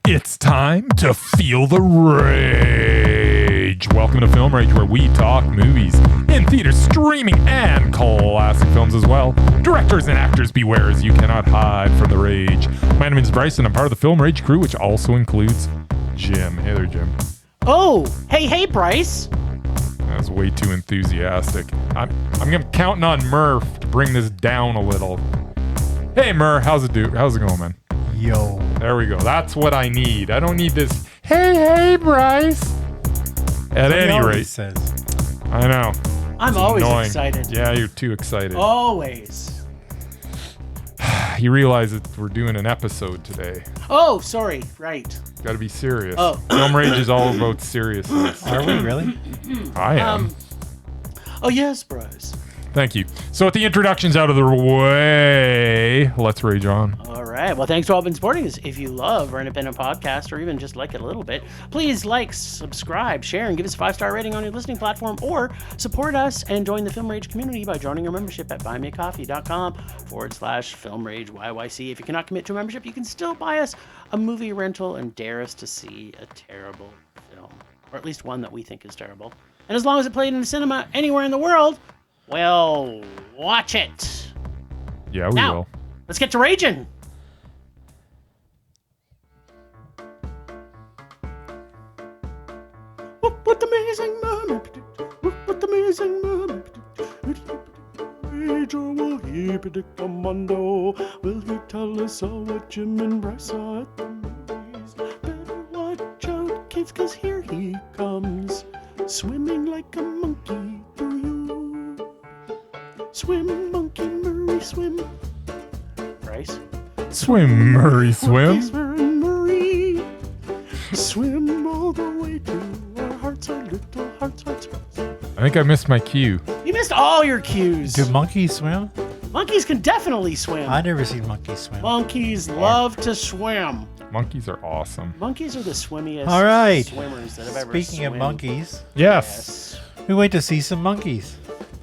It's time to feel the rage. Welcome to Film Rage, where we talk movies in theaters, streaming, and classic films as well. Directors and actors, beware as you cannot hide from the rage. My name is Bryce, and I'm part of the Film Rage crew, which also includes Jim. Hey there, Jim. Oh, hey, Bryce. That was way too enthusiastic. I'm counting on Murph to bring this down a little. Hey, Murph, how's it going, man? Yo. There we go. That's what I need. I don't need this, hey, Bryce. At any rate. Says. I know. I'm It's always annoying. excited. Yeah, you're too excited. Always. You realize that we're doing an episode today. Oh, sorry. Right. Got to be serious. Oh. Film Rage is all about seriousness. Are we really? I am. Oh, yes, Bryce. Thank you. So with the introductions out of the way, let's rage on. All right. Well, thanks for all been supporting us. If you love our independent podcast or even just like it a little bit, please like, subscribe, share, and give us a 5-star rating on your listening platform, or support us and join the Film Rage community by joining our membership at buymeacoffee.com/Film Rage YYC. If you cannot commit to a membership, you can still buy us a movie rental and dare us to see a terrible film, or at least one that we think is terrible. And as long as it played in a cinema anywhere in the world, well, watch it. Yeah, we Now, will. let's get to raging. What amazing moment? What amazing moment? Rage, or will he predict a mondo? Will he tell us all what Jim and Bryce saw at the movies? Better watch out, kids, 'cause here he comes, swimming like a monkey through you. Swim, monkey, Murray, swim. Bryce? Swim, Murray, swim. Murray. Swim all the way to our hearts, our little hearts. I think I missed my cue. You missed all your cues. Do monkeys swim? Monkeys can definitely swim. I never seen monkeys swim. Monkeys love to swim. Monkeys are awesome. Monkeys are the swimmiest All right. swimmers that have ever Speaking of swim. monkeys, Yes. we went to see some monkeys.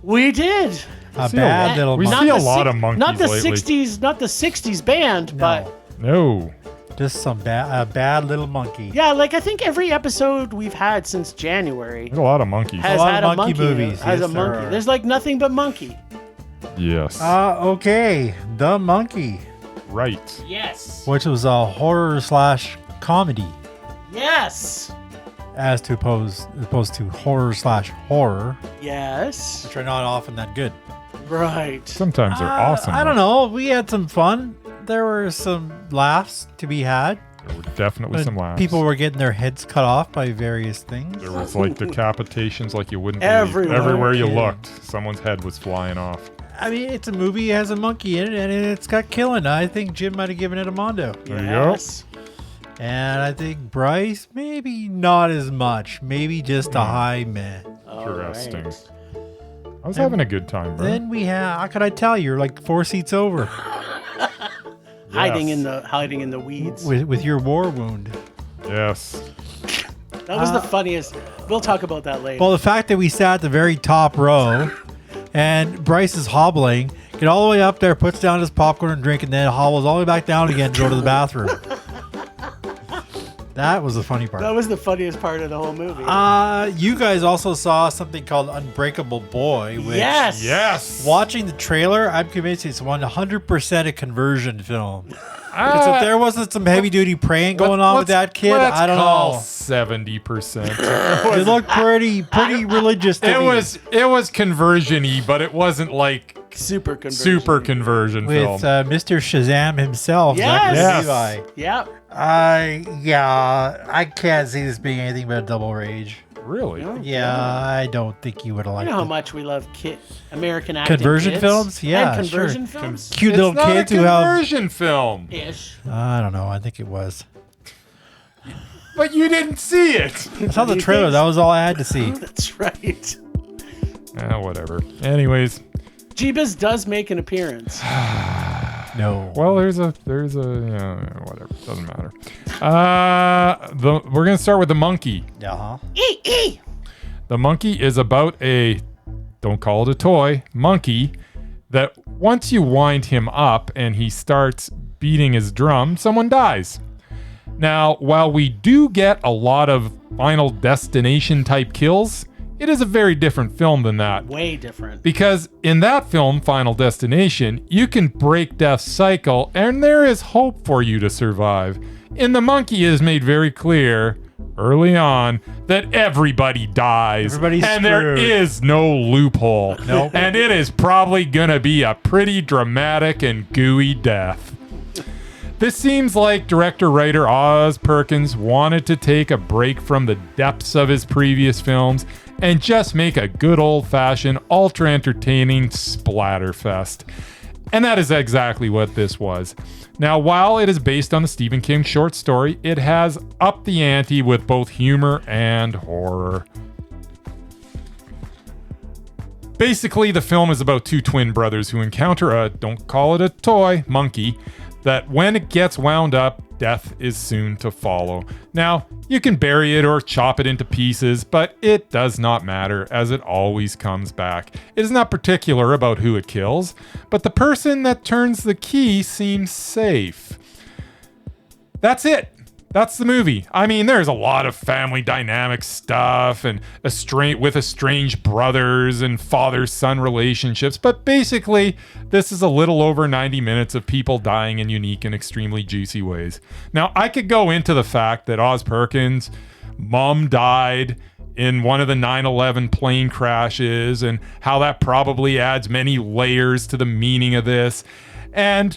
We did. A See bad little we monkey. see a lot of monkeys Not the lately. 60s, not the 60s band, but No. Just some a bad little monkey. yeah, like I think every episode we've had since January There's a lot of monkeys. has lot had of a monkey monkey. movies. Has Yes, a there monkey. are. There's like nothing but monkey. Yes. Okay. The Monkey, Right. Yes. which was a horror/comedy, Yes. as to opposed to horror/horror, Yes. which are not often that good. Right. Sometimes they're awesome. I don't know. We had some fun. There were some laughs to be had. There were definitely some laughs. People were getting their heads cut off by various things. There was like decapitations like you wouldn't Everywhere. believe. Everywhere you Yeah. looked, someone's head was flying off. I mean, it's a movie, it has a monkey in it, and it's got killing. I think Jim might have given it a mondo. There you go. Yes. And I think Bryce, maybe not as much. Maybe just a high meh. Interesting. Alright. I was having a good time, bro. Then we have, how could I tell? You're like 4 seats over Hiding Yes. in the weeds. with your war wound. Yes. That was the funniest. We'll talk about that later. Well, the fact that we sat at the very top row and Bryce is hobbling, get all the way up there, puts down his popcorn and drink, and then hobbles all the way back down again to go to the bathroom. That was the funny part. That was the funniest part of the whole movie. You guys also saw something called Unbreakable Boy, which yes. Yes. watching the trailer, I'm convinced it's 100% a conversion film. Ah, Because if there wasn't some heavy duty praying going on with that kid, I don't know. 70%. It looked pretty religious to me. It was conversion-y, but it wasn't like Super conversion. super conversion film. with Mr. Shazam himself, Yes. Yes. Levi. Yeah. I can't see this being anything but a double rage. Really? No. Yeah, I don't think you would have You liked know how it. much we love American acting. Conversion kids. films? Yeah, And conversion sure. films? Cute It's little not kids a who have. conversion film. Ish. I don't know. I think it was. But you didn't see it. I saw the trailer. That was all I had to see. That's right. Whatever. Anyways, Jeebus does make an appearance. No. well, there's a whatever. Doesn't matter. We're gonna start with the monkey. Uh-huh. E. The monkey is about a, don't call it a toy, monkey that once you wind him up and he starts beating his drum, someone dies. Now, while we do get a lot of Final Destination type kills, it is a very different film than that. Way different. Because in that film, Final Destination, you can break death's cycle and there is hope for you to survive. In The Monkey, it is made very clear early on that everybody dies. Everybody's and there screwed. is no loophole. Nope. And it is probably gonna be a pretty dramatic and gooey death. This seems like director-writer Oz Perkins wanted to take a break from the depths of his previous films and just make a good old-fashioned, ultra-entertaining splatterfest. And that is exactly what this was. Now, while it is based on the Stephen King short story, it has upped the ante with both humor and horror. Basically, the film is about two twin brothers who encounter a, don't call it a toy, monkey, that when it gets wound up, death is soon to follow. Now, you can bury it or chop it into pieces, but it does not matter as it always comes back. It is not particular about who it kills, but the person that turns the key seems safe. That's it. That's the movie. I mean, there's a lot of family dynamic stuff and with estranged brothers and father-son relationships, but basically, this is a little over 90 minutes of people dying in unique and extremely juicy ways. Now, I could go into the fact that Oz Perkins' mom died in one of the 9/11 plane crashes and how that probably adds many layers to the meaning of this. And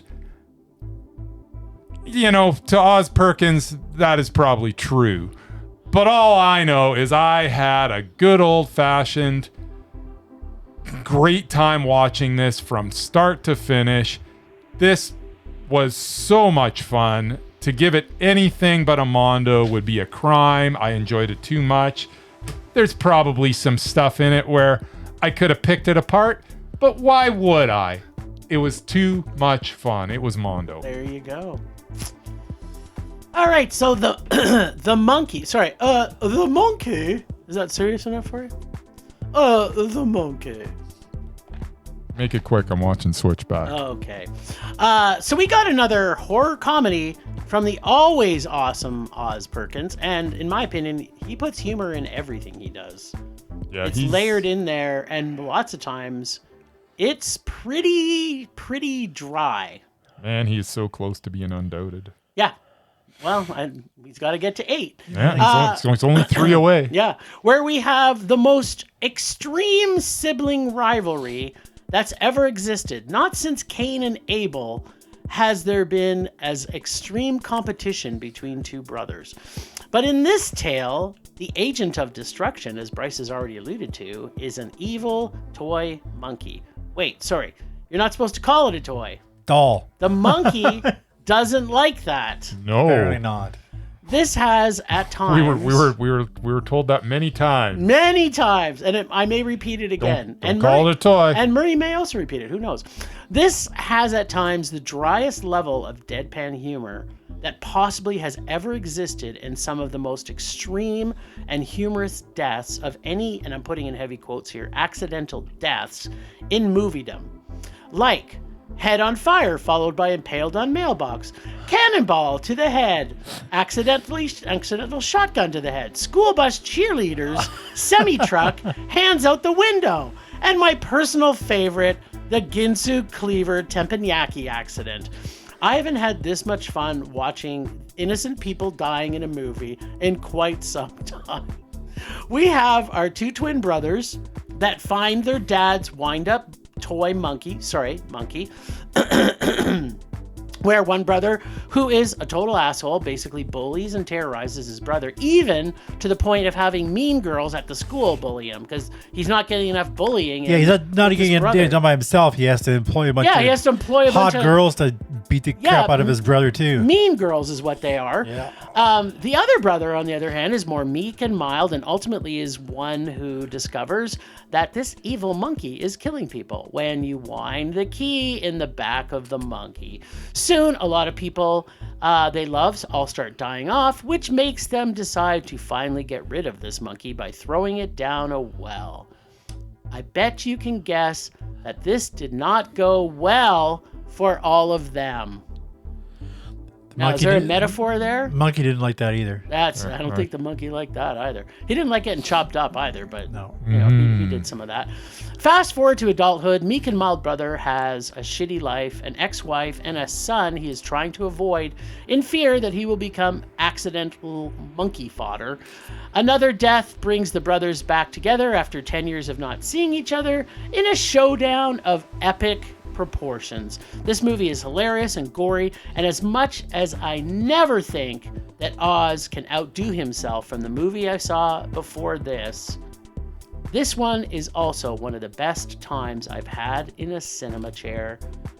you know, to Oz Perkins, that is probably true. But all I know is I had a good old-fashioned, great time watching this from start to finish. This was so much fun. To give it anything but a Mondo would be a crime. I enjoyed it too much. There's probably some stuff in it where I could have picked it apart, but why would I? It was too much fun. It was Mondo. There you go. All right, so the monkey. Sorry, the monkey. Is that serious enough for you? The monkey. Make it quick. I'm watching Switchback. Okay. So we got another horror comedy from the always awesome Oz Perkins, and in my opinion, he puts humor in everything he does. Yeah, It's layered in there, and lots of times, it's pretty dry. Man, he is so close to being undoubted. Yeah. Well, he's got to get to 8. Yeah, he's only 3 away. Yeah, where we have the most extreme sibling rivalry that's ever existed. Not since Cain and Abel has there been as extreme competition between two brothers. But in this tale, the agent of destruction, as Bryce has already alluded to, is an evil toy monkey. Wait, sorry. You're not supposed to call it a toy. Doll. The monkey doesn't like that. No, Apparently not. This has at times we were told that many times. many times, and I may repeat it again. Don't call it a toy. And Murray may also repeat it. Who knows? This has at times the driest level of deadpan humor that possibly has ever existed in some of the most extreme and humorous deaths of any, and I'm putting in heavy quotes here, accidental deaths in moviedom, like head on fire followed by impaled on mailbox, cannonball to the head, accidental shotgun to the head, school bus cheerleaders, semi-truck, hands out the window, and my personal favorite, the Ginsu Cleaver Teppanyaki accident. I haven't had this much fun watching innocent people dying in a movie in quite some time. We have our two twin brothers that find their dad's wind-up toy monkey, where one brother, who is a total asshole, basically bullies and terrorizes his brother, even to the point of having mean girls at the school bully him because he's not getting enough bullying. Yeah, he's not getting it done by himself. He has to employ a bunch he has to employ a hot bunch of girls to beat the crap out of his brother too. Mean girls is what they are. Yeah. The other brother, on the other hand, is more meek and mild, and ultimately is one who discovers that this evil monkey is killing people when you wind the key in the back of the monkey. Soon, a lot of people they love all start dying off, which makes them decide to finally get rid of this monkey by throwing it down a well. I bet you can guess that this did not go well for all of them. Monkey is there a did- metaphor there? Monkey didn't like that either. I don't think the monkey liked that either. He didn't like getting chopped up either, but No. you know, he did some of that. Fast forward to adulthood, meek and mild brother has a shitty life, an ex-wife, and a son he is trying to avoid in fear that he will become accidental monkey fodder. Another death brings the brothers back together after 10 years of not seeing each other in a showdown of epic proportions. This movie is hilarious and gory, and as much as I never think that Oz can outdo himself from the movie I saw before this, this one is also one of the best times I've had in a cinema chair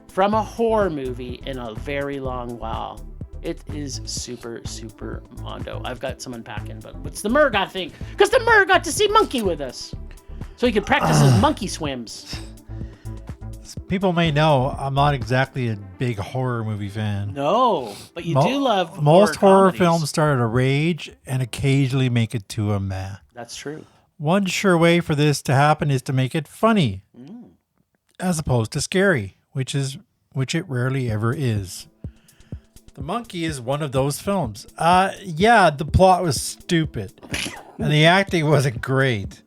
from a horror movie in a very long while. It is super, super mondo. I've got some unpacking, but what's the Mur got think? Because the Mur got to see Monkey with us, so he could practice his monkey swims. People may know I'm not exactly a big horror movie fan. No, but you do love most horror comedies. films start at a rage and occasionally make it to a meh. That's true. One sure way for this to happen is to make it funny, as opposed to scary, which it rarely ever is. The Monkey is one of those films. Yeah, the plot was stupid, and the acting wasn't great,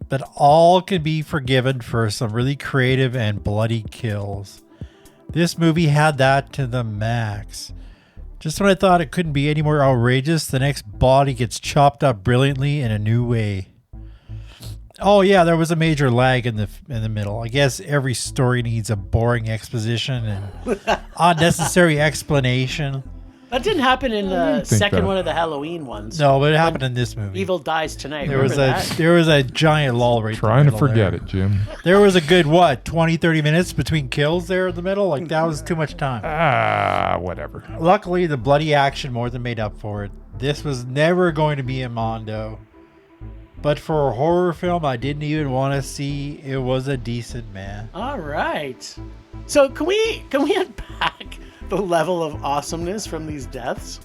but all can be forgiven for some really creative and bloody kills. This movie had that to the max. Just when I thought it couldn't be any more outrageous, the next body gets chopped up brilliantly in a new way. Oh yeah, there was a major lag in the middle. I guess every story needs a boring exposition and unnecessary explanation. That didn't happen in the think second that. one of the Halloween ones. No, but it happened in this movie. Evil Dies Tonight. There was Remember a that? there was a giant lull right Trying in to the middle forget there. it, Jim. There was a good 20-30 minutes between kills there in the middle. Like that was too much time. Whatever. Luckily, the bloody action more than made up for it. This was never going to be a mondo. But for a horror film I didn't even want to see, it was a decent man. All right. So can we unpack the level of awesomeness from these deaths?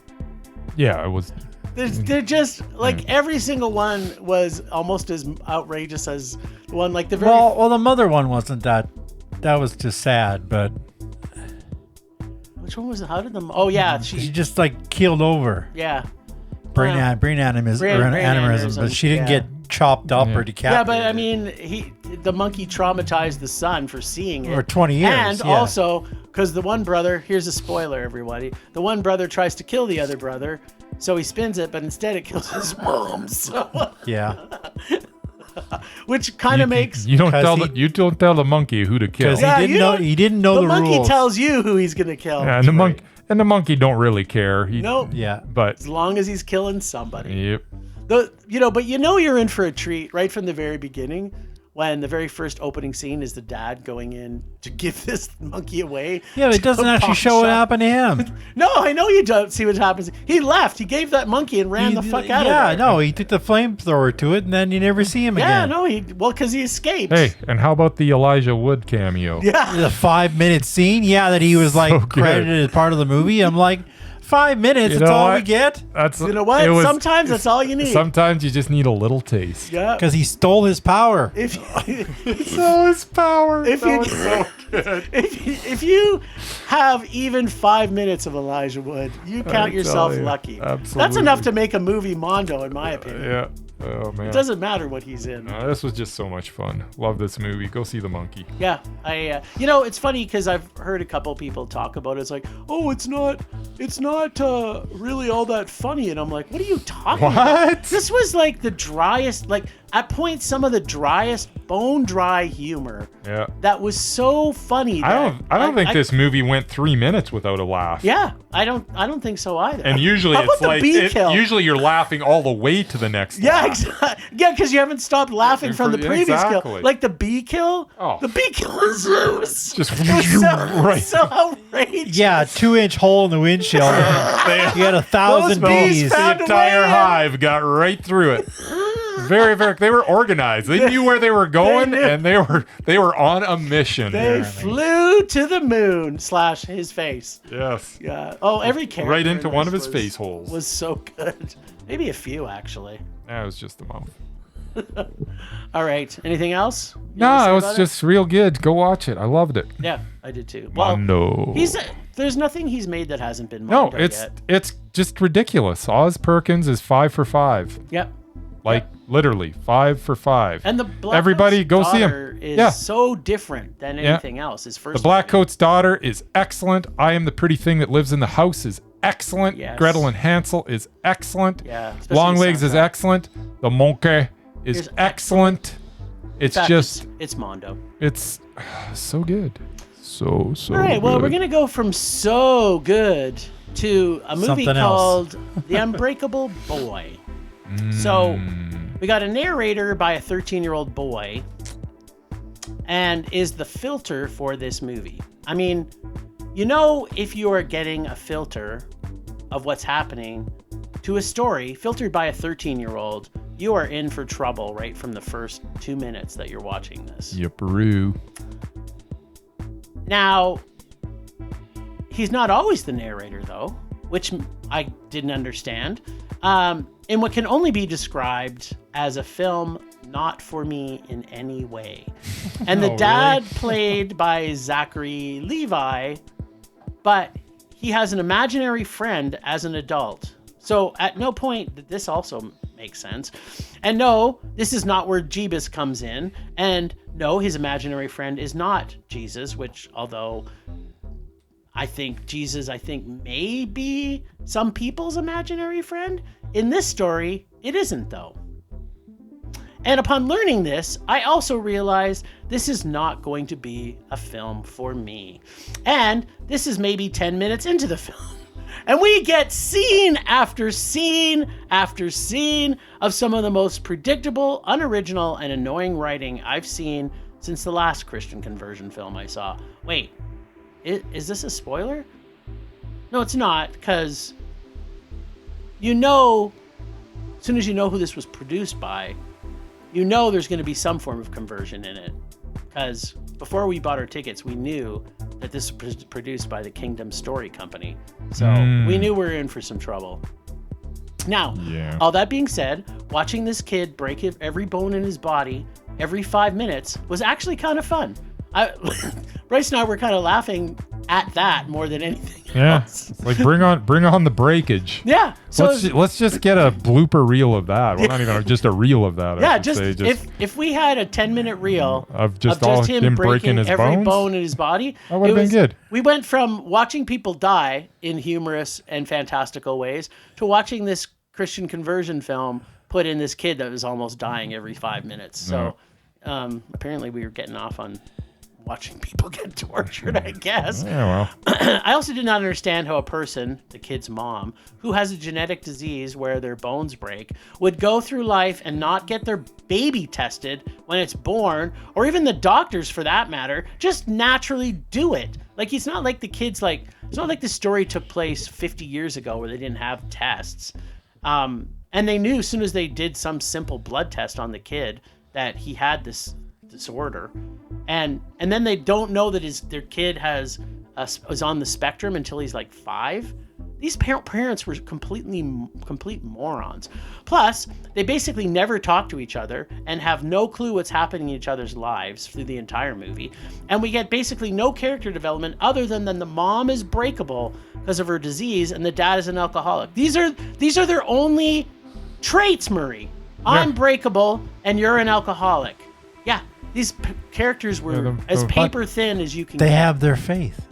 Yeah, it was. They're just like every single one was almost as outrageous as the one like the very. Well, the mother one wasn't that. That was just sad, but Which one was it? How did the? Oh yeah, she she. just like keeled over. Yeah. Brain Wow. aneurysm, Brain aneurysm, but she didn't yeah. get chopped up Yeah. or decapitated. Yeah, but I mean, the monkey traumatized the son for seeing it For 20 years, and yeah. also because the one brother. Here's a spoiler, everybody. The one brother tries to kill the other brother, so he spins it, but instead it kills his mom. So, Yeah, which kind of makes You don't 'Cause tell he- the monkey who to kill. because Yeah, he you didn't know. don't- He didn't know the the monkey rules. tells you who he's gonna kill. Yeah, and the monkey don't really care. He, Nope. Yeah, But As long as he's killing somebody. yep. But you're in for a treat right from the very beginning when the very first opening scene is the dad going in to give this monkey away. yeah, but it to doesn't a actually pawn show what shop. happened to him. No, I know you don't see what happens. He left. He gave that monkey and ran the fuck out of there. Yeah, no, he took the flamethrower to it, and then you never see him Yeah, again. no, because he escaped. Hey, and how about the Elijah Wood cameo? Yeah. The 5-minute scene, yeah, that he was like So good. credited as part of the movie. I'm like, 5 minutes, You that's know all what? we get? That's You know what? it was- Sometimes that's all you need. Sometimes you just need a little taste. Yeah. Because he stole his power. If So his power. If That you- was so good. if you have even 5 minutes of Elijah Wood, you count tell yourself you, lucky. That's absolutely. enough to make a movie mondo, in my opinion. Yeah. Oh man. It doesn't matter what he's in. This was just so much fun. Love this movie. Go see the monkey. Yeah, it's funny because I've heard a couple people talk about it. It's like, oh, it's not really all that funny, and I'm like, what are you talking about? What? This was like the driest, like at points, some of the driest, bone dry humor. Yeah. That was so funny. I that don't think this movie went 3 minutes without a laugh. Yeah, I don't think so either. And usually How about it's the like bee kill? usually you're laughing all the way to the next Yeah, laugh. exactly. Yeah, because you haven't stopped laughing from the Yeah, previous kill. exactly. Like the bee kill. Oh. The bee kill was Just so, so outrageous. Yeah, 2-inch hole in the windshield. You had 1,000 Those bees bees. found The a way entire in. hive got right through it. Very, very. They were organized. They knew where they were going, They knew. and they were on a mission. They flew to the moon / his face. Yes. Yeah. Oh, every character Right in into one of this his was- face holes. was so good. Maybe a few actually. That was just the mouth. All right. Anything else? You No, wanna say it was about just real good. Go watch it. I loved it. Yeah, I did too. Mondo. He's There's nothing he's made that hasn't been No, Mondo yet. it's just ridiculous. Oz Perkins is 5 for 5. Yep. Like literally 5 for 5. And the Black Everybody Coat's go see him. daughter is Yeah. so different than anything else. His first The Black movie. Coat's daughter is excellent. I Am the Pretty Thing That Lives in the House is excellent. Yes. Gretel and Hansel is excellent. Yeah, especially Long the Legs is soundtrack. excellent. The Monkey is Is excellent. It's In fact, just, it's Mondo. it's so good. So All right, well, good. we're going to go from so good to a movie Something else. called The Unbreakable Boy. So we got a narrator by a 13-year-old boy and is the filter for this movie. I mean, you know, if you are getting a filter of what's happening to a story filtered by a 13-year-old, you are in for trouble right from the first 2 minutes that you're watching this. Yipperoo. Now, he's not always the narrator, though, which I didn't understand. In what can only be described as a film not for me in any way. And the Oh, dad played by Zachery Levi, but he has an imaginary friend as an adult. So at no point did this also make sense. And no, this is not where Jeebus comes in. And no, his imaginary friend is not Jesus, which although I think Jesus, may be some people's imaginary friend. In this story, it isn't though. And upon learning this, I also realized this is not going to be a film for me. And this is maybe 10 minutes into the film. And we get scene after scene after scene of some of the most predictable, unoriginal, and annoying writing I've seen since the last Christian conversion film I saw. Wait, is this a spoiler? No, it's not, because you know, as soon as you know who this was produced by, you know there's going to be some form of conversion in it. Because before we bought our tickets, we knew that this was produced by the Kingdom Story Company. So we knew we were in for some trouble. Now, Yeah. all that being said, watching this kid break every bone in his body every 5 minutes was actually kind of fun. Bryce and I were kind of laughing at that more than anything Yeah. else. It's like bring on the breakage. Yeah. So Let's just get a blooper reel of that. Well, not even just a reel of that. I yeah, should just, say. if we had a 10-minute reel Of just all him him breaking breaking his every bones? bone in his body, That would've it been good. We went from watching people die in humorous and fantastical ways to watching this Christian conversion film put in this kid that was almost dying every 5 minutes. So apparently we were getting off on watching people get tortured, I guess. Yeah, well. I also did not understand how a person, the kid's mom, who has a genetic disease where their bones break, would go through life and not get their baby tested when it's born, or even the doctors for that matter, just naturally do it. Like, it's not like the kids, like, it's not like the story took place 50 years ago where they didn't have tests. And they knew as soon as they did some simple blood test on the kid that he had this disorder, and then they don't know that their kid is on the spectrum until he's like 5. These parents were complete morons. Plus, they basically never talk to each other and have no clue what's happening in each other's lives through the entire movie. And we get basically no character development other than the mom is breakable because of her disease and the dad is an alcoholic. These are their only traits, Murray. I'm breakable and you're an alcoholic. Yeah, these characters were as paper thin as you can They get. have their faith.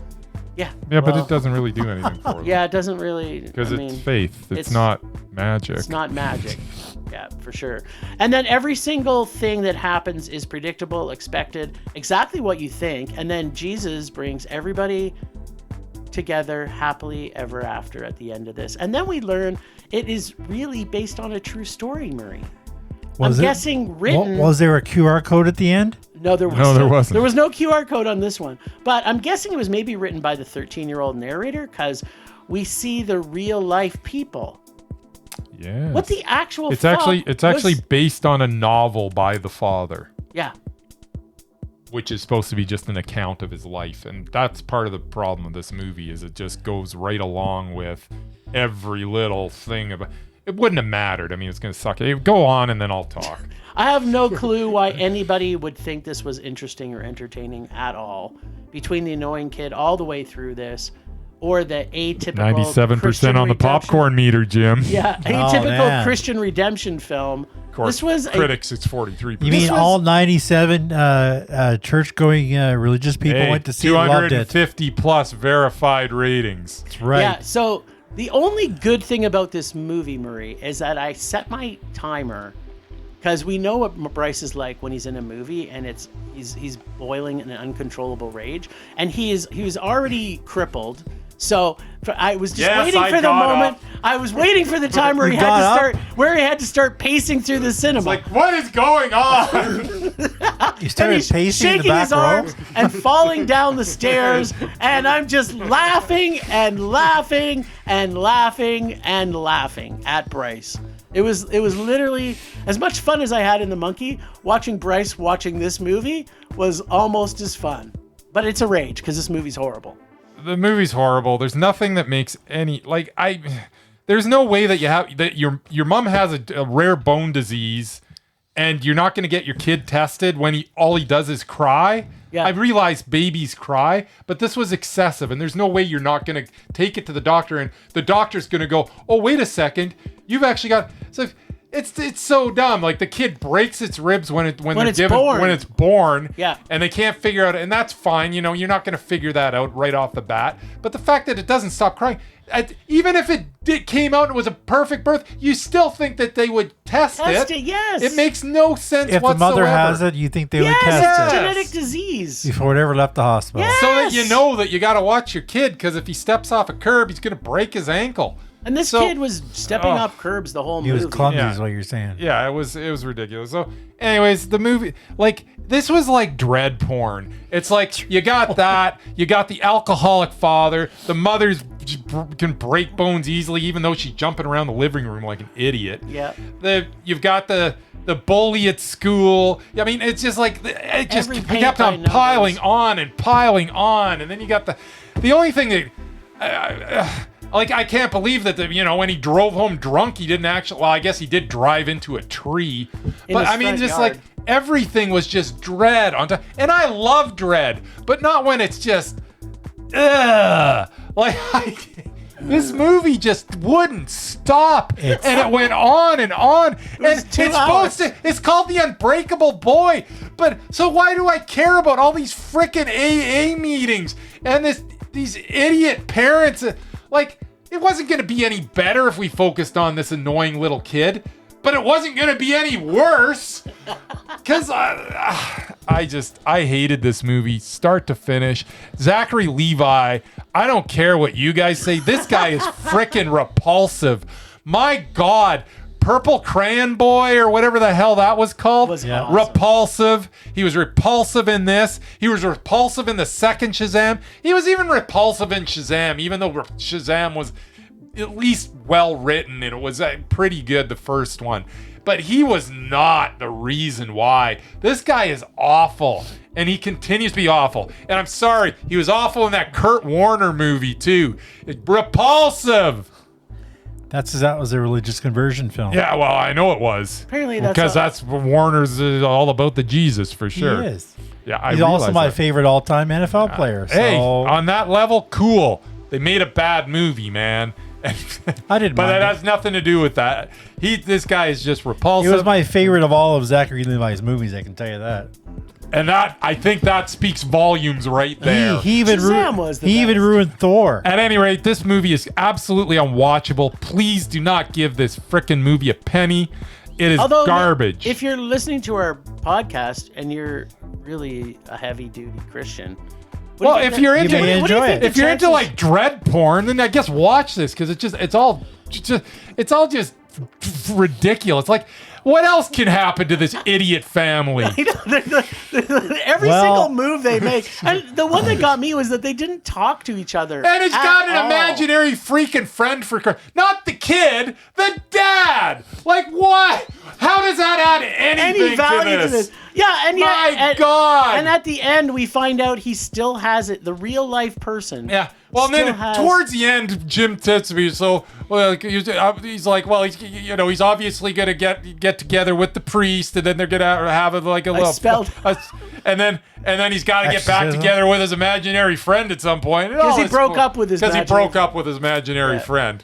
Yeah. Yeah, but well, it doesn't really do anything for them. Yeah, it doesn't really. Because I it's mean, faith. It's it's- not magic. It's not magic. Yeah, for sure. And then every single thing that happens is predictable, expected, exactly what you think. And then Jesus brings everybody together happily ever after at the end of this. And then we learn it is really based on a true story, Murray. I'm guessing written. Was there a QR code at the end? No, there there wasn't. There was no QR code on this one. But I'm guessing it was maybe written by the 13-year-old narrator because we see the real life people. Yeah. What the actual It's fuck actually was- based on a novel by the father, Yeah. which is supposed to be just an account of his life, and that's part of the problem of this movie is it just goes right along with every little thing about. It wouldn't have mattered. I mean, it's gonna suck. Go on, and then I'll talk. I have no clue why anybody would think this was interesting or entertaining at all. Between the annoying kid all the way through this, or the atypical 97% Christian on the redemption- popcorn meter, Jim. Yeah, Oh, atypical man. Christian redemption film. Of course, This was critics, it's 43%. You mean was- all 97 church-going religious people went to see it, loved it? 250 plus verified ratings. That's right. Yeah, so the only good thing about this movie, Marie, is that I set my timer because we know what Bryce is like when he's in a movie and he's boiling in an uncontrollable rage, and he was already crippled. So I was just waiting for the moment. I was waiting for the time where he had to start pacing through the cinema. Like, what is going on? You started pacing in the shaking back his row. arms and falling down the stairs, and I'm just laughing and laughing and laughing and laughing at Bryce. It was literally as much fun as I had in The Monkey. Watching Bryce watching this movie was almost as fun, but it's a rage because this movie's horrible. The movie's horrible. There's nothing that makes any there's no way that your mom has a rare bone disease and you're not going to get your kid tested when all he does is cry. Yeah. I realize babies cry, but this was excessive and there's no way you're not going to take it to the doctor and the doctor's going to go, "Oh, wait a second. You've actually got..." So it's so dumb. Like the kid breaks its ribs when it's born. Yeah. And they can't figure out, and that's fine. You know, you're not going to figure that out right off the bat. But the fact that it doesn't stop crying, even if it came out and it was a perfect birth, you still think that they would test it. Yes. It makes no sense If whatsoever. the mother has it, you think they would Yes, test it's it a genetic disease. before it ever left the hospital. Yeah. So that Yes. you know that you got to watch your kid, because if he steps off a curb, he's going to break his ankle. And this kid was stepping off curbs the whole He movie. was clumsy, Yeah. is what you're saying. Yeah, it was ridiculous. So, anyways, the movie, this was like dread porn. It's like you got that, you got the alcoholic father, the mother's can break bones easily, even though she's jumping around the living room like an idiot. Yeah. You've got the bully at school. I mean, it's just like it just Every paint kept by on piling numbers. on and piling on, and then you got the only thing that. I can't believe that when he drove home drunk, he didn't actually. Well, I guess he did drive into a tree, but his I mean, front just yard. like everything was just dread on top. And I love dread, but not when it's just, this movie just wouldn't stop, and it went on and on. was 2 hours. It's called The Unbreakable Boy, but so why do I care about all these frickin' AA meetings and these idiot parents? It wasn't going to be any better if we focused on this annoying little kid, but it wasn't going to be any worse. Because I hated this movie start to finish. Zachery Levi, I don't care what you guys say. This guy is frickin' repulsive. My God. Purple Crayon Boy or whatever the hell that was called. Awesome. Repulsive. He was repulsive in this. He was repulsive in the second Shazam. He was even repulsive in Shazam, even though Shazam was at least well written and it was pretty good, the first one. But he was not the reason why. This guy is awful, and he continues to be awful. And I'm sorry, he was awful in that Kurt Warner movie too. Repulsive. That was a religious conversion film. Yeah, well, I know it was. Apparently that's because that's Warner's all about the Jesus for sure. He is. Yeah, He's also my favorite all-time NFL player. So Hey, on that level, cool. They made a bad movie, man. I didn't But mind that it. has nothing to do with that. This guy is just repulsive. He was my favorite of all of Zachery Levi's movies, I can tell you that. And I think that speaks volumes right there. He even Shazam was the even best. ruined Thor. At any rate, this movie is absolutely unwatchable. Please do not give this frickin' movie a penny. It is Although, garbage. If you're listening to our podcast and you're really a heavy-duty Christian, Well, if you're into may enjoy it. if you're into like dread porn, then I guess watch this because it's all just ridiculous. Like, what else can happen to this idiot family? every single move they make, and the one that got me was that they didn't talk to each other. And it's at got an all. imaginary freaking friend not the kid, the dad. Like, what? How does that add anything Any value to this? Yeah, and My yeah, God. And at the end, we find out he still has it. The real life person. Yeah. Well, and then has- towards the end, Jim Titsby, so well, he's like, well, he's obviously gonna get together with the priest, and then they're gonna have like a little, and then he's got to get back Exorcism? together with his imaginary friend at some point. Because he broke up with his imaginary friend.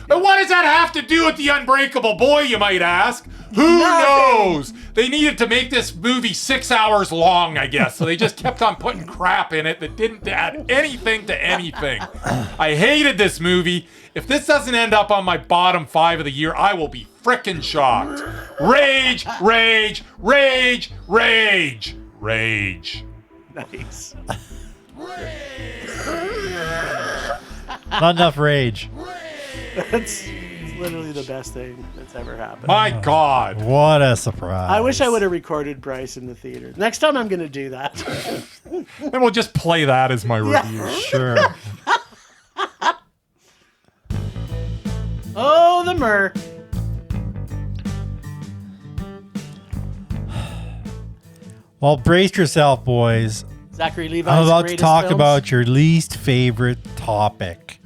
And what does that have to do with the Unbreakable Boy, you might ask? Who knows? They needed to make this movie 6 hours long, I guess. So they just kept on putting crap in it that didn't add anything to anything. I hated this movie. If this doesn't end up on my bottom 5 of the year, I will be frickin' shocked. Rage, rage, rage, rage, rage. Nice. Not enough rage. That's literally the best thing that's ever happened. My God. What a surprise. I wish I would have recorded Bryce in the theater. Next time I'm going to do that. And we'll just play that as my review. Sure. Oh, the myrrh. Well, brace yourself, boys. Zachary Levi's I'm about to greatest talk films. about your least favorite topic.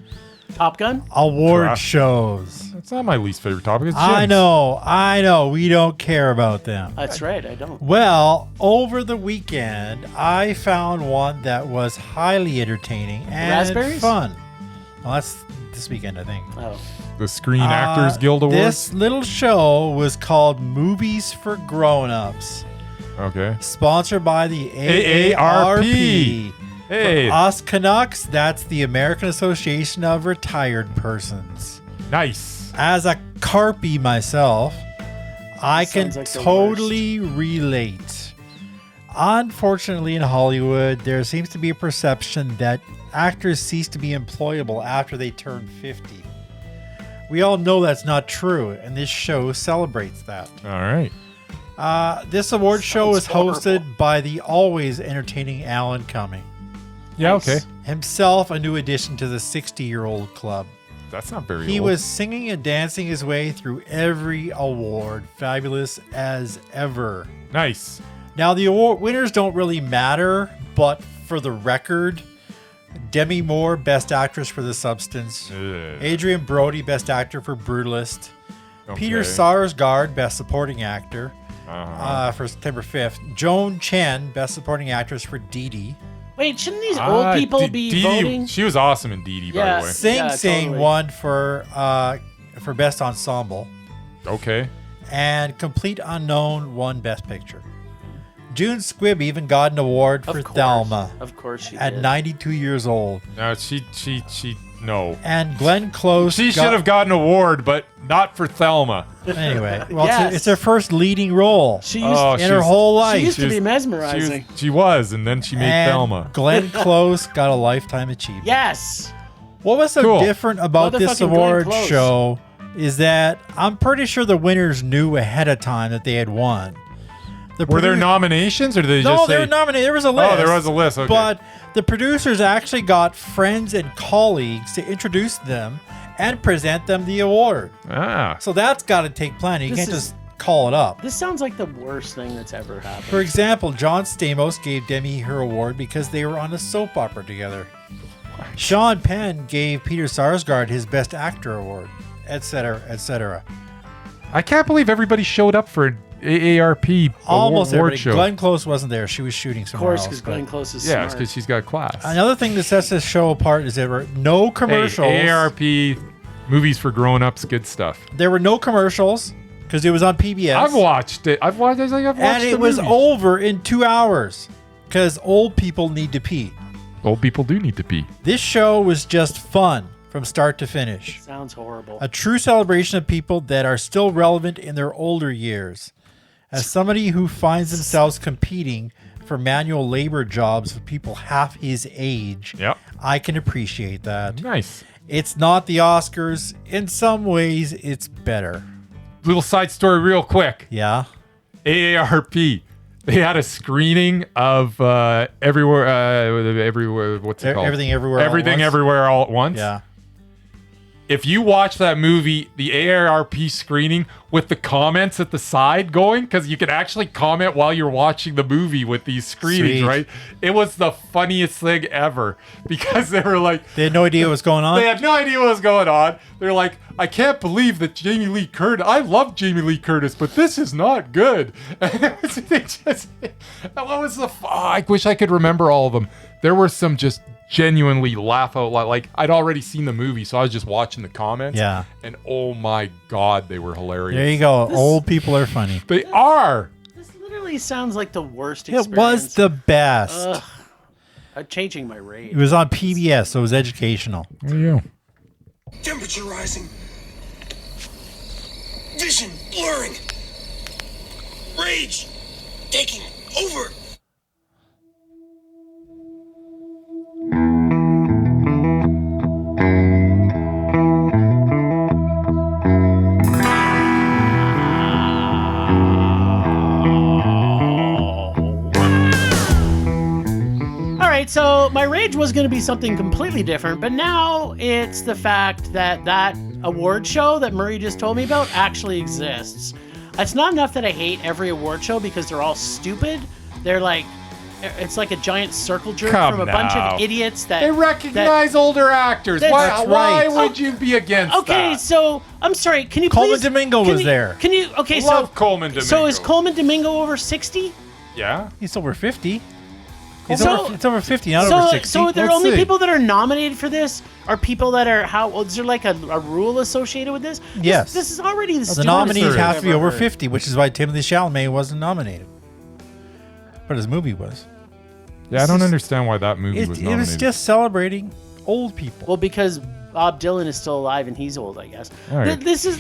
Top Gun? Award Correct. shows. It's not my least favorite topic. It's I Jim's. know. We don't care about them. That's right, I don't. Well, over the weekend, I found one that was highly entertaining and Raspberries? fun. Well, that's this weekend, I think. Oh. The Screen Actors Guild Award. This little show was called Movies for Grown-Ups, Okay. sponsored by the AARP. AARP. Hey, For us Canucks, that's the American Association of Retired Persons. nice. As a Carpy myself, I can Sounds like the totally relate. Unfortunately, in Hollywood, there seems to be a perception that actors cease to be employable after they turn 50. We all know that's not true, and this show celebrates that. All right. This award show is horrible. hosted by the always entertaining Alan Cumming, Yeah, Nice. okay. himself a new addition to the 60-year-old club. That's not very He old. was singing and dancing his way through every award, fabulous as ever. Nice. Now, the award winners don't really matter, but for the record, Demi Moore, Best Actress for The Substance. Ugh. Adrian Brody, Best Actor for Brutalist. Peter Okay. Sarsgaard, Best Supporting Actor Uh-huh. for September 5th. Joan Chen, Best Supporting Actress for Dee Dee. Wait, shouldn't these old people be Dee Dee, voting? She was awesome in Dee Dee, by Yeah. the way. Sing Sing totally. won for Best Ensemble. Okay. And Complete Unknown won Best Picture. June Squibb even got an award for Of course. Thelma Of course she at did. 92 years old. No, no. And Glenn Close She should have gotten an award, but not for Thelma. Anyway, well, Yes. it's her first leading role She used, Oh, in she her was- whole she life. used to she be was- mesmerizing. She was, and then she made And Thelma. Glenn Close got a Lifetime Achievement. Yes. What was so Cool. different about this Motherfucking Glenn award Close. show is that I'm pretty sure the winners knew ahead of time that they had won. The Were there produ- nominations, or did they No, just they say? were nominated. There was a list. Oh, there was a list. Okay. But the producers actually got friends and colleagues to introduce them and present them the award. Ah. So that's got to take planning. You This can't is- just call it up. This sounds like the worst thing that's ever happened. For example, John Stamos gave Demi her award because they were on a soap opera together. Sean Penn gave Peter Sarsgaard his Best Actor award, etc., etc. I can't believe everybody showed up for an AARP Almost award everybody. show. Glenn Close wasn't there. She was shooting Of somewhere course, else. because but- Glenn Close is Yeah, smart. because she's got class. Another thing that sets this show apart is there were no commercials. Hey, AARP movies for grown-ups, good stuff. There were no commercials because it was on PBS. I've watched it. I've watched and the it was movie. over in 2 hours because old people need to pee. Old people do need to pee. This show was just fun from start to finish. Sounds horrible. A true celebration of people that are still relevant in their older years. As somebody who finds themselves competing for manual labor jobs with people half his age, Yep. I can appreciate that. Nice. It's not the Oscars. In some ways, it's better. Little side story, real quick. Yeah. AARP. They had a screening of everywhere. What's it called? Everything Everywhere All at Everything Once? everywhere all at once. Yeah. if you watch that movie, the AARP screening with the comments at the side going, because you can actually comment while you're watching the movie with these screenings, Sweet. right? It was the funniest thing ever because they were like, They had no idea what was going on. they had no idea what was going on. They're like, I can't believe that Jamie Lee Curtis. I love Jamie Lee Curtis, but this is not good. I wish I could remember all of them. There were some just genuinely laugh out loud. Like, I'd already seen the movie, so I was just watching the comments. Yeah. And oh my God, they were hilarious. There you go. Old people are funny. They are. This literally sounds like the worst It experience. was the best. I'm changing my rate. It was on PBS, so it was educational. There you go. Temperature rising. Vision blurring. Rage taking over. All right, so my rage was going to be something completely different, but now it's the fact that that award show that Murray just told me about actually exists. It's not enough that I hate every award show because they're all stupid. They're like, it's like a giant circle jerk Come from a bunch now. of idiots that They recognize older actors. That's Why right. would you be against Okay, that? so I'm sorry. Can you Coleman please? Domingo can was you- there. Can you? Okay, Love so Coleman So Domingo. is Coleman Domingo over 60? Yeah. He's over 50. It's So- over 50, not over 60. So the Let's only see. people that are nominated for this are people that are how old? Is there like a rule associated with this? Yes. This is already the The stupidest nominees thing have I've to be ever over heard. 50, which is why Timothée Chalamet wasn't nominated. But his movie was. Yeah, I don't understand why that movie was It nominated. was just celebrating old people. Well, because Bob Dylan is still alive and he's old, I guess. All right. This is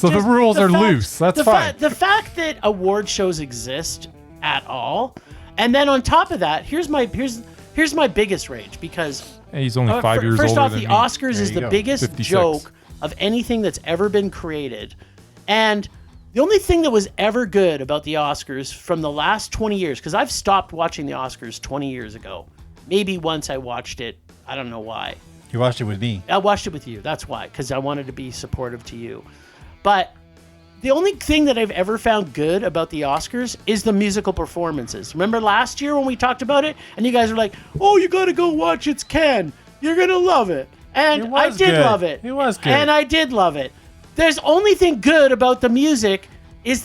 So the just rules are fact- loose. That's the fine. the fact that award shows exist at all, and then on top of that, here's my biggest rage because Hey, he's only 5 years first older off, than the me. Oscars There is you the go. biggest 56. joke of anything that's ever been created, and the only thing that was ever good about the Oscars from the last 20 years, because I've stopped watching the Oscars 20 years ago. Maybe once I watched it. I don't know why. You watched it with me. I watched it with you. That's why, because I wanted to be supportive to you. But the only thing that I've ever found good about the Oscars is the musical performances. Remember last year when we talked about it, and you guys were like, "Oh, you got to go watch It's Ken. You're gonna love it." And It I was did good. love it. It was good. And I did love it. There's only thing good about the music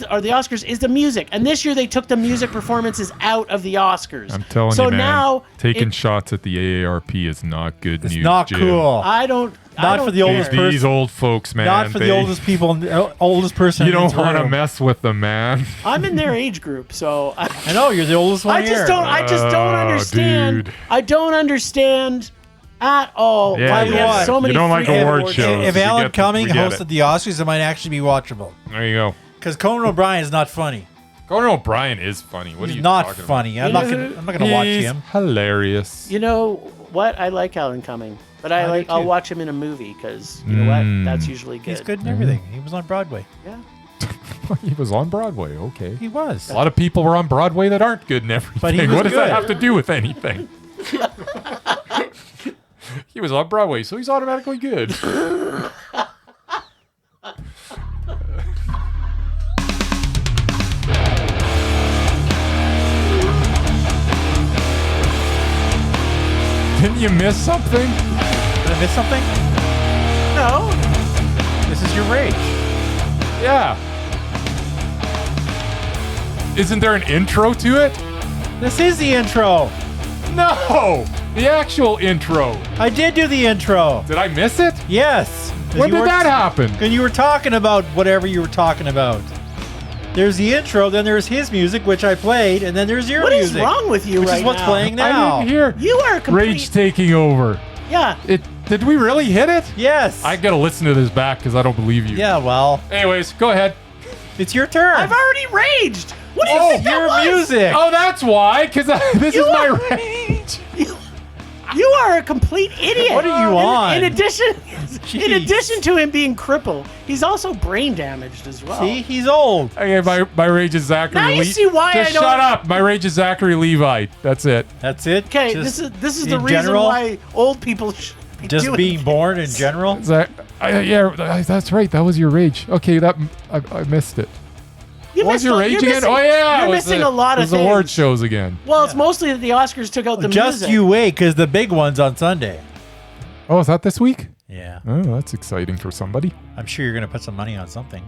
or the Oscars is the music. And this year they took the music performances out of the Oscars. I'm telling so you, man. now Taking it- shots at the AARP is not good It's news. not Jim. cool. I don't. Not for the oldest These person. old folks, man. Not for the they- oldest people, oldest person. You in don't this want to room. mess with them, man. I'm in their age group, so I know you're the oldest one I just here. don't. I just don't Oh, understand. dude. I don't understand at all Yeah, why you we have don't. so many. You don't like free award awards. shows. If We Alan get- Cumming we get hosted it. the Oscars, it might actually be watchable. There you go. Because Conan O'Brien is not funny. Conan O'Brien is funny. What are He's you not talking funny. About? I'm not gonna watch He's him. hilarious. You know what? I like Alan Cumming, but I do I'll too. watch him in a movie because you know what? Mm. That's usually good. He's good in everything. He was on Broadway. Yeah. He was on Broadway. Okay. He was. A lot of people were on Broadway that aren't good in everything. But he was what does good. that have to do with anything? He was on Broadway, so he's automatically good. Didn't you miss something? Did I miss something? No. This is your rage. Yeah. Isn't there an intro to it? This is the intro. No! The actual intro. I did do the intro. Did I miss it? Yes. When did that happen? And you were talking about whatever you were talking about. There's the intro, then there's his music, which I played, and then there's your What is music. wrong with you which right is what's now? playing I now. didn't hear You are a complete. Rage taking over. Yeah. Did we really hit it? Yes. I gotta listen to this back because I don't believe you. Yeah, well, Anyways, go ahead. it's your turn. I've already raged. What do you Oh, think that your was? music. Oh, that's why. Because this is my rage. You are a complete idiot. What are you on? In addition, Jeez. in addition to him being crippled, he's also brain damaged as well. See, he's old. Okay, my rage is Zachary. Now you see why Just I don't- shut up. My rage is Zachary Levi. That's it. That's it. Okay, Just this is in the reason general? why old people Just being born in general? That's right. That was your rage. Okay, I missed it. You What was your rage again? Oh, yeah. You're missing a lot of things. award shows again. Well, it's mostly that the Oscars took out the Just music. you wait, because the big one's on Sunday. Oh, is that this week? Yeah. Oh, that's exciting for somebody. I'm sure you're going to put some money on something.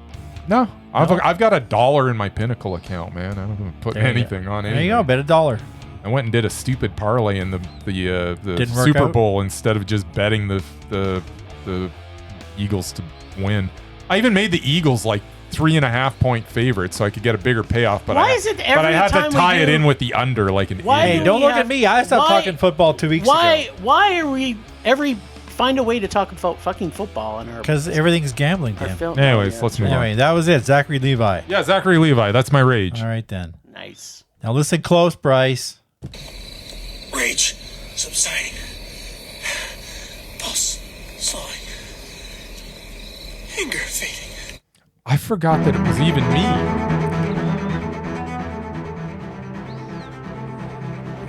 No. I've got $1 in my Pinnacle account, man. I don't put anything on anything. There you go. Bet $1. I went and did a stupid parlay in the Didn't work Super out? Bowl instead of just betting the Eagles to win. I even made the Eagles like 3.5 point favorites so I could get a bigher payoff. But Why is it every But I had time to tie we it do- in with the under like an Why idiot. Hey, don't we look have- at me. I stopped why- talking football 2 weeks ago. Why are we find a way to talk about fucking football in our Because everything's gambling, our Tim. film? Anyways, let's move on. Anyway, that was it. Zachary Levi. Yeah, Zachary Levi. That's my rage. All right, then. Nice. Now listen close, Bryce. Rage subsiding. Pulse slowing. Anger fading. I forgot that it was even me.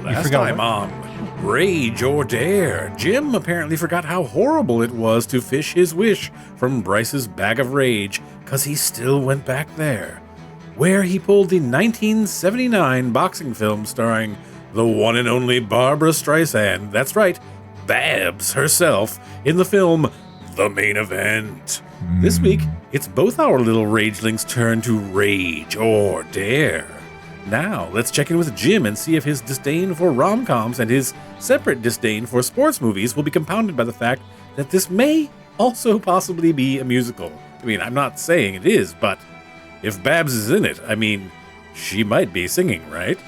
Last forgot time what? on Rage or Dare, Jim apparently forgot how horrible it was to fish his wish from Bryce's bag of rage, cause he still went back there, where he pulled the 1979 boxing film starring the one and only Barbara Streisand. That's right, Babs herself, in the film The Main Event. This week, it's both our little ragelings' turn to rage or dare. Now, let's check in with Jim and see if his disdain for rom-coms and his separate disdain for sports movies will be compounded by the fact that this may also possibly be a musical. I mean, I'm not saying it is, but if Babs is in it, I mean, she might be singing, right?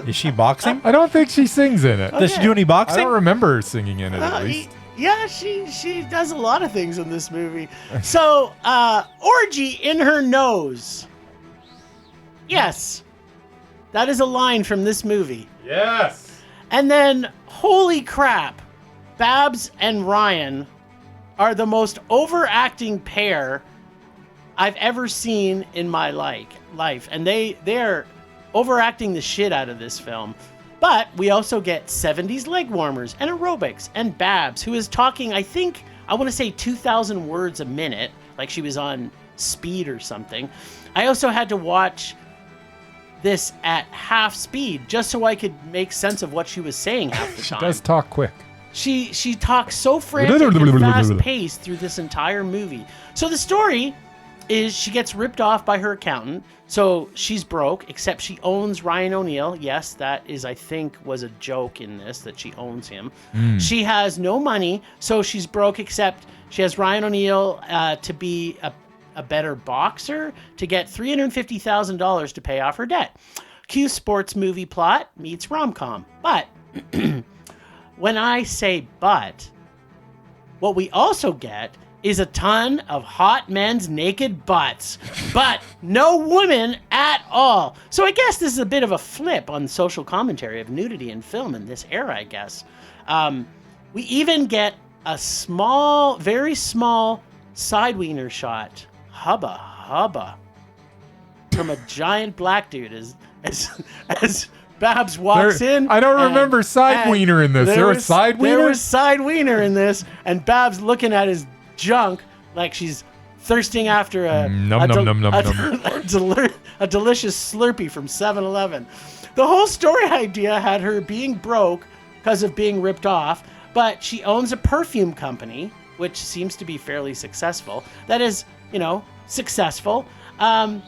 Is she boxing? I don't think she sings in it. Does she do any I boxing? don't remember her singing in it at least. Yeah, she does a lot of things in this movie. So, orgy in her nose. Yes. That is a line from this movie. Yes. And then, holy crap, Babs and Ryan are the most overacting pair I've ever seen in my life. And they're overacting the shit out of this film. But we also get 70s leg warmers and aerobics and Babs, who is talking, I want to say 2,000 words a minute, like she was on speed or something. I also had to watch this at half speed just so I could make sense of what she was saying half the time. She does talk quick. She talks so frantic and fast-paced through this entire movie. So the story is she gets ripped off by her accountant. So she's broke, except she owns Ryan O'Neal. Yes, that is, I think, was a joke in this, that she owns him. She has no money, so she's broke, except she has Ryan O'Neal to be a better boxer to get $350,000 to pay off her debt. Cue sports movie plot meets rom-com. But when I say but, what we also get is a ton of hot men's naked butts, but no women at all. So I guess this is a bit of a flip on social commentary of nudity in film in this era, I guess. We even get a small, very small sidewiener shot, hubba, from a giant black dude as Babs walks in. I don't remember Sidewiener in this. There was Sidewiener? There was Sidewiener in this, and Babs looking at his junk like she's thirsting after a delicious Slurpee from 7-Eleven. The whole story idea had her being broke because of being ripped off, but she owns a perfume company, which seems to be fairly successful. That is, successful. But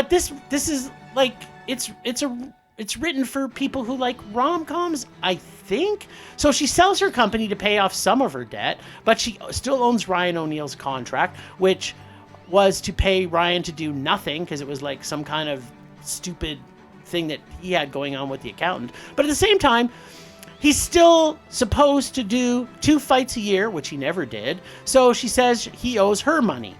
this is like it's written for people who like rom-coms, I think. So she sells her company to pay off some of her debt, but she still owns Ryan O'Neal's contract, which was to pay Ryan to do nothing because it was like some kind of stupid thing that he had going on with the accountant. But at the same time, he's still supposed to do 2 fights a year, which he never did. So she says he owes her money.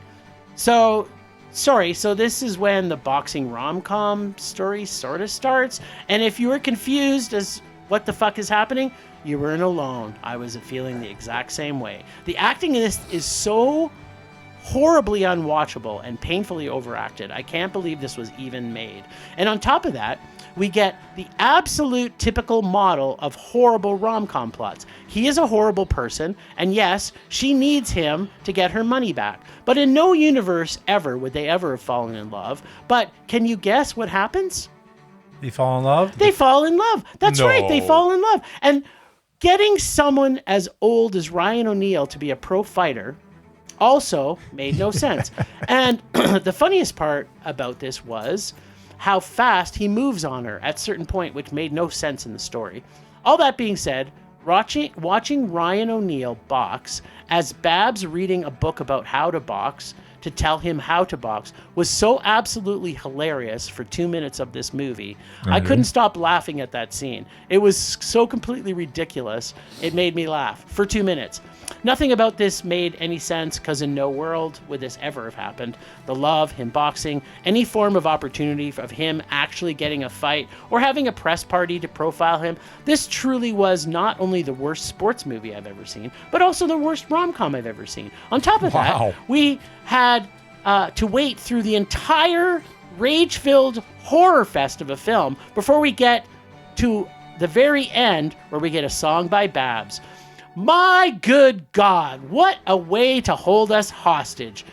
So this is when the boxing rom-com story sort of starts. And if you were confused as what the fuck is happening, you weren't alone. I was feeling the exact same way. The acting in this is so horribly unwatchable and painfully overacted. I can't believe this was even made. And on top of that, we get the absolute typical model of horrible rom-com plots. He is a horrible person, and yes, she needs him to get her money back. But in no universe ever would they ever have fallen in love. But can you guess what happens? They fall in love? They fall in love. That's right, they No. fall in love. And getting someone as old as Ryan O'Neal to be a pro fighter also made no sense. And the funniest part about this was how fast he moves on her at a certain point, which made no sense in the story. All that being said, watching Ryan O'Neal box as Babs reading a book about how to box to tell him how to box was so absolutely hilarious for 2 minutes of this movie. I couldn't stop laughing at that scene. It was so completely ridiculous. It made me laugh for 2 minutes. Nothing about this made any sense because in no world would this ever have happened. The love, him boxing, any form of opportunity of him actually getting a fight or having a press party to profile him. This truly was not only the worst sports movie I've ever seen, but also the worst rom-com I've ever seen. On top of that, we had to wait through the entire rage-filled horror fest of a film before we get to the very end where we get a song by Babs. My good God, what a way to hold us hostage.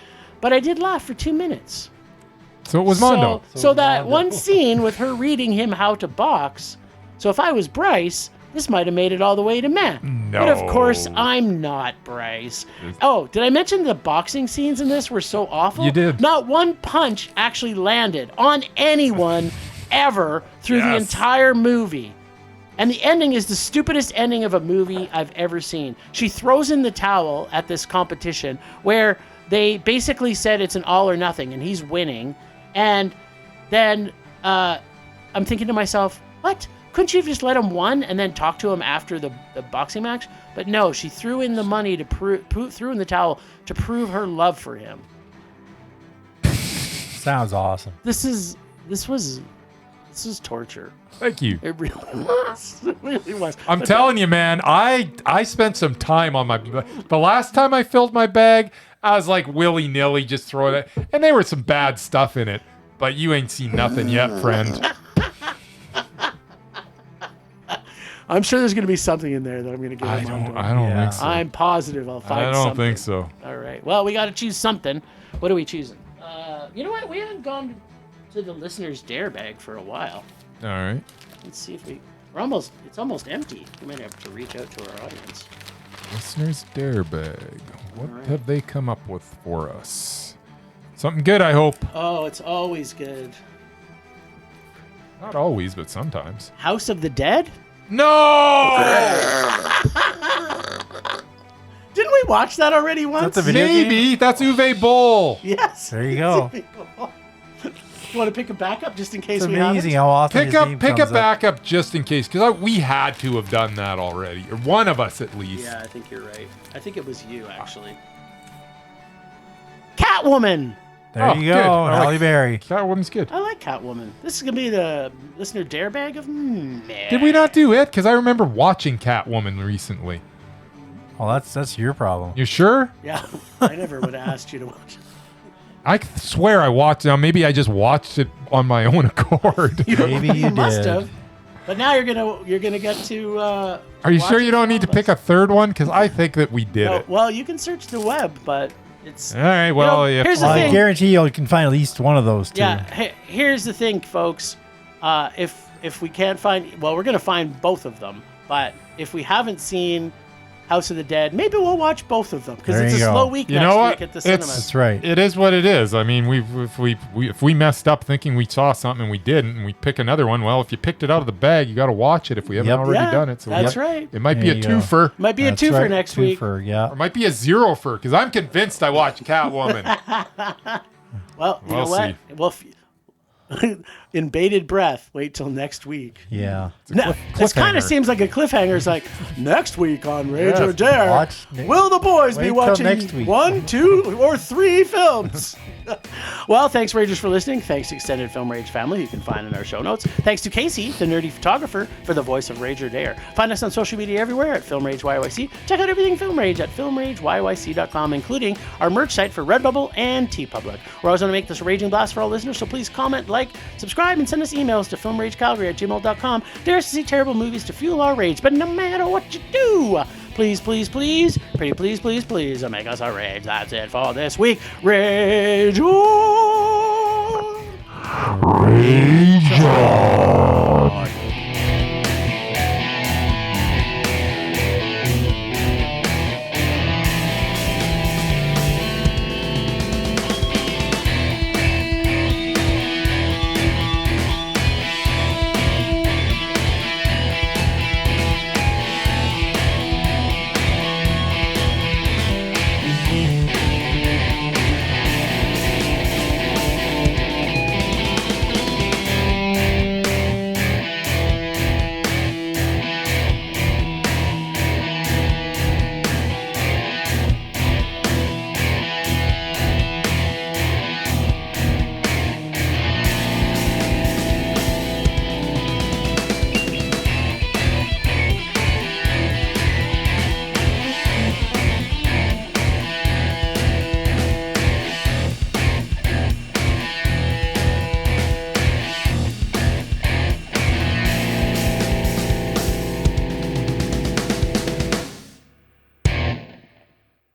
But I did laugh for 2 minutes. So it was Mondo. So that one scene with her reading him how to box, so if I was Bryce, this might have made it all the way to meh. No. But of course, I'm not Bryce. Oh, did I mention the boxing scenes in this were so awful? You did. Not one punch actually landed on anyone ever through the Yes. entire movie. And the ending is the stupidest ending of a movie I've ever seen. She throws in the towel at this competition where they basically said it's an all or nothing and he's winning. And then I'm thinking to myself, what? Couldn't you have just let him win and then talk to him after the boxing match? But no, she threw in the money to threw in the towel to prove her love for him. Sounds awesome. This is torture. Thank you. It really was. It really was. I'm telling you, man, I spent some time on my... The last time I filled my bag, I was like willy-nilly just throwing it. And there was some bad stuff in it. But you ain't seen nothing yet, friend. I'm sure there's going to be something in there that I'm going to get I him onto. don't think so. I'm positive I'll find I something. don't think so. All right. Well, we got to choose something. What are we choosing? You know what? We haven't gone to the listener's dare bag for a while. All right. Let's see if it's almost empty. We might have to reach out to our audience. Listener's dare bag. What have they come up with for us? Something good, I hope. Oh, it's always good. Not always, but sometimes. House of the Dead? No! Didn't we watch that already once? That's a video game? Maybe. That's Uwe Boll. Yes. There you go. You want to pick a backup just in case It's we amazing haven't? how often Pick his up, name pick a comes up. backup just in case, because we had to have done that already, or one of us at least. Yeah, I think you're right. I think it was you, actually. Catwoman! There Oh, you good. go. I like- Halle Berry. That one's good. I like Catwoman. This is going to be the listener dare bag of meh. Did we not do it? Because I remember watching Catwoman recently. Well, that's your problem. You sure? Yeah, I never would have asked you to watch it. I swear I watched it. Now, maybe I just watched it on my own accord. Maybe you must did. have. But now you're gonna get to. Are you watch sure it you don't with need to all of pick us. a third one? Because I think that we did No, it. well, you can search the web, but it's. All right. Well, You know, if here's the Well, I thing. guarantee you can find at least one of those two. Yeah, here's the thing, folks. If we can't find, well, we're gonna find both of them. But if we haven't seen House of the Dead, maybe we'll watch both of them because There it's a you go. slow week You next know what? week at the It's- cinemas. That's right. it is what it is. I mean, if we messed up thinking we saw something and we didn't, and we pick another one, well, if you picked it out of the bag, you got to watch it if we haven't Yep. already Yeah, done it. So that's we- right. It might be There a you go. twofer. Might be That's a twofer right. next week. Twofer, yeah. Or it might be a zerofer because I'm convinced I watched Catwoman. Well, you know We'll what? see. Well, in bated breath, wait till next week. Yeah. No, this kind cliffhanger. of seems like a cliffhanger. It's like next week on Rage or Yes, Dare. watch- Will the boys be wait till watching next week. 1, 2, or 3 films? Well, thanks, Ragers, for listening. Thanks to Extended Film Rage family, you can find in our show notes. Thanks to Casey, the nerdy photographer, for the voice of Rager Dare. Find us on social media everywhere at Film Rage YYC. Check out everything Film Rage at filmrageyyc.com, including our merch site for Redbubble and TeePublic. We're always going to make this a raging blast for all listeners, so please comment, like, subscribe, and send us emails to filmragecalgary@gmail.com. Dare us to see terrible movies to fuel our rage, but no matter what you do, please, please, please, pretty please, please, please, make us a rage. That's it for this week. Rage on! Rage on!